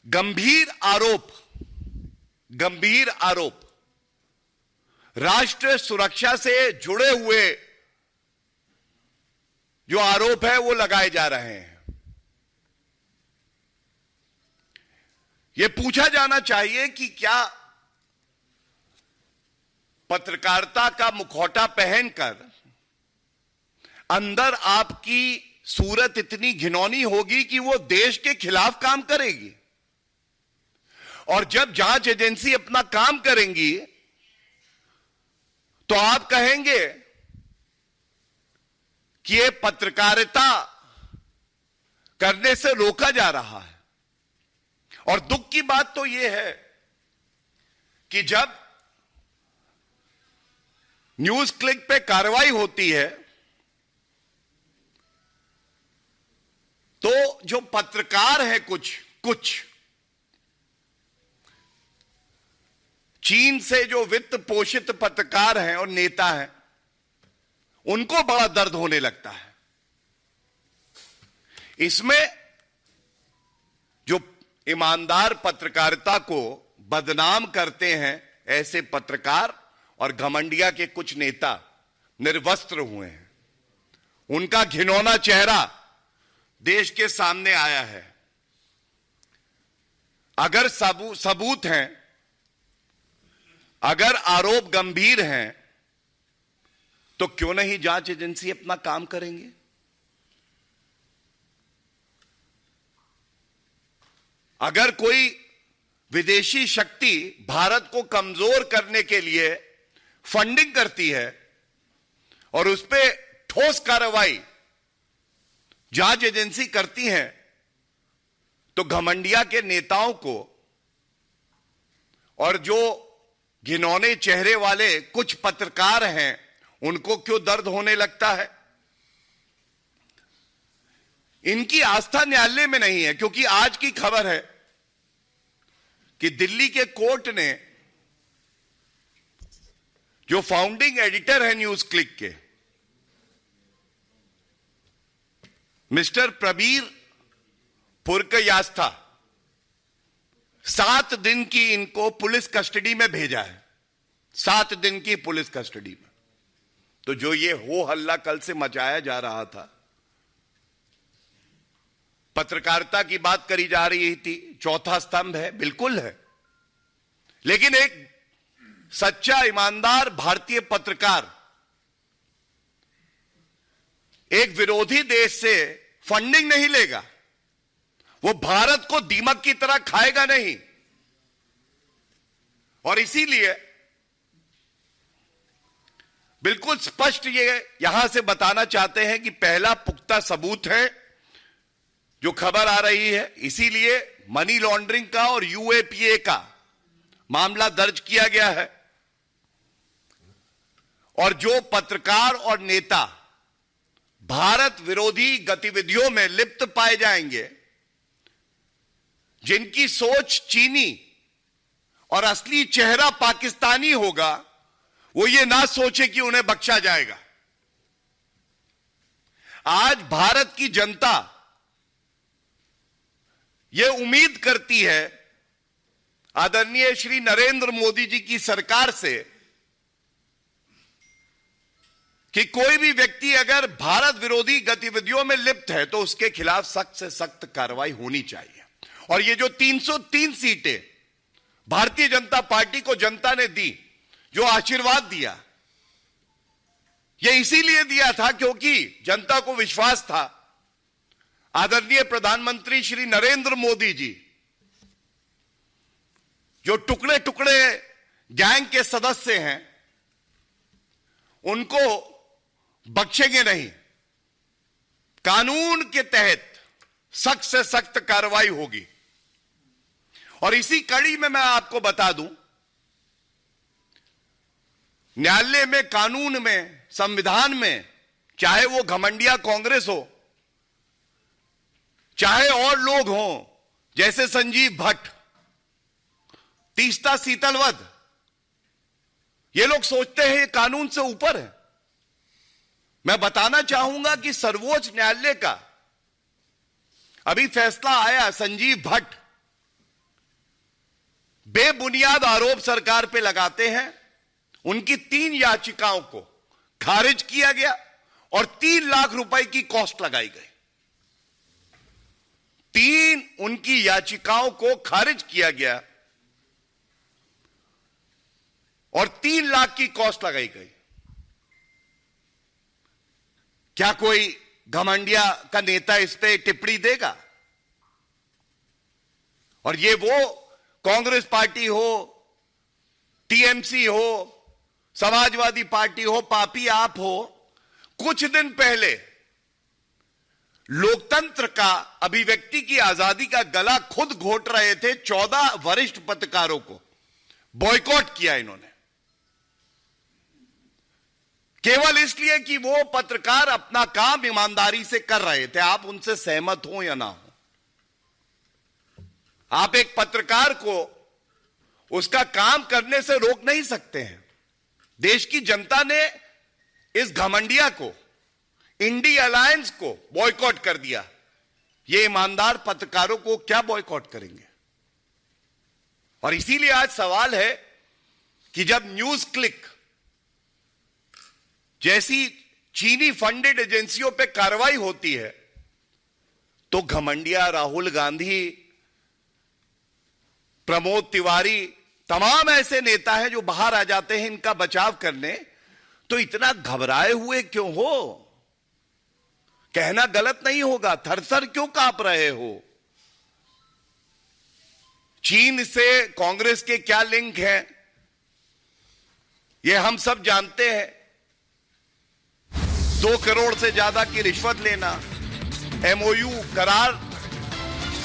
गंभीर आरोप राष्ट्र सुरक्षा से जुड़े हुए जो आरोप है वो लगाए जा रहे हैं। ये पूछा जाना चाहिए कि क्या पत्रकारिता का मुखौटा पहनकर अंदर आपकी सूरत इतनी घिनौनी होगी कि वो देश के खिलाफ काम करेगी, और जब जांच एजेंसी अपना काम करेंगी तो आप कहेंगे कि ये पत्रकारिता करने से रोका जा रहा है। और दुख की बात तो यह है कि जब न्यूज क्लिक पे कार्रवाई होती है तो जो पत्रकार है कुछ चीन से जो वित्त पोषित पत्रकार हैं और नेता हैं, उनको बड़ा दर्द होने लगता है। इसमें जो ईमानदार पत्रकारिता को बदनाम करते हैं ऐसे पत्रकार और घमंडिया के कुछ नेता निर्वस्त्र हुए हैं। उनका घिनौना चेहरा देश के सामने आया है। अगर सबूत हैं, अगर आरोप गंभीर हैं, तो क्यों नहीं जांच एजेंसी अपना काम करेंगे? अगर कोई विदेशी शक्ति भारत को कमजोर करने के लिए फंडिंग करती है और उस पर ठोस कार्रवाई जांच एजेंसी करती है, तो घमंडिया के नेताओं को और जो घिनौने चेहरे वाले कुछ पत्रकार हैं उनको क्यों दर्द होने लगता है? इनकी आस्था न्यायालय में नहीं है, क्योंकि आज की खबर है कि दिल्ली के कोर्ट ने जो फाउंडिंग एडिटर है न्यूज क्लिक के, मिस्टर प्रबीर पुरकयास्था, 7 दिन की इनको पुलिस कस्टडी में भेजा है। 7 दिन की पुलिस कस्टडी में। तो जो ये हो हल्ला कल से मचाया जा रहा था, पत्रकारिता की बात करी जा रही थी, चौथा स्तंभ है, बिल्कुल है, लेकिन एक सच्चा ईमानदार भारतीय पत्रकार एक विरोधी देश से फंडिंग नहीं लेगा, वो भारत को दीमक की तरह खाएगा नहीं। और इसीलिए बिल्कुल स्पष्ट ये यहां से बताना चाहते हैं कि पहला पुख्ता सबूत है जो खबर आ रही है, इसीलिए मनी लॉन्ड्रिंग का और यूएपीए का मामला दर्ज किया गया है। और जो पत्रकार और नेता भारत विरोधी गतिविधियों में लिप्त पाए जाएंगे, जिनकी सोच चीनी और असली चेहरा पाकिस्तानी होगा, वो ये ना सोचे कि उन्हें बख्शा जाएगा। आज भारत की जनता ये उम्मीद करती है आदरणीय श्री नरेंद्र मोदी जी की सरकार से कि कोई भी व्यक्ति अगर भारत विरोधी गतिविधियों में लिप्त है तो उसके खिलाफ सख्त से सख्त कार्रवाई होनी चाहिए। और ये जो 303 सीटें भारतीय जनता पार्टी को जनता ने दी, जो आशीर्वाद दिया, ये इसीलिए दिया था क्योंकि जनता को विश्वास था आदरणीय प्रधानमंत्री श्री नरेंद्र मोदी जी, जो टुकड़े टुकड़े गैंग के सदस्य हैं, उनको बख्शेंगे नहीं। कानून के तहत सख्त से सख्त कार्रवाई होगी। और इसी कड़ी में मैं आपको बता दूं, न्यायालय में, कानून में, संविधान में, चाहे वो घमंडिया कांग्रेस हो, चाहे और लोग हों जैसे संजीव भट्ट, तीस्ता सीतलवद, ये लोग सोचते हैं ये कानून से ऊपर है। मैं बताना चाहूंगा कि सर्वोच्च न्यायालय का अभी फैसला आया संजीव भट्ट बेबुनियाद आरोप सरकार पे लगाते हैं, उनकी 3 याचिकाओं को खारिज किया गया और 3 लाख रुपए की कॉस्ट लगाई गई। 3 उनकी याचिकाओं को खारिज किया गया और 3 लाख की कॉस्ट लगाई गई। क्या कोई घमंडिया का नेता इस पे टिप्पणी देगा? और ये वो कांग्रेस पार्टी हो, टीएमसी हो, समाजवादी पार्टी हो, पापी आप हो, कुछ दिन पहले लोकतंत्र का, अभिव्यक्ति की आजादी का गला खुद घोट रहे थे। 14 वरिष्ठ पत्रकारों को बॉयकॉट किया इन्होंने, केवल इसलिए कि वो पत्रकार अपना काम ईमानदारी से कर रहे थे। आप उनसे सहमत हो या ना हो, आप एक पत्रकार को उसका काम करने से रोक नहीं सकते हैं। देश की जनता ने इस घमंडिया को, इंडी अलायंस को बॉयकॉट कर दिया। ये ईमानदार पत्रकारों को क्या बॉयकॉट करेंगे? और इसीलिए आज सवाल है कि जब न्यूज क्लिक जैसी चीनी फंडेड एजेंसियों पे कार्रवाई होती है तो घमंडिया, राहुल गांधी, प्रमोद तिवारी, तमाम ऐसे नेता हैं जो बाहर आ जाते हैं इनका बचाव करने। तो इतना घबराए हुए क्यों हो? कहना गलत नहीं होगा, थरथर क्यों कांप रहे हो? चीन से कांग्रेस के क्या लिंक हैं ये हम सब जानते हैं। 2 करोड़ से ज्यादा की रिश्वत लेना, एमओयू करार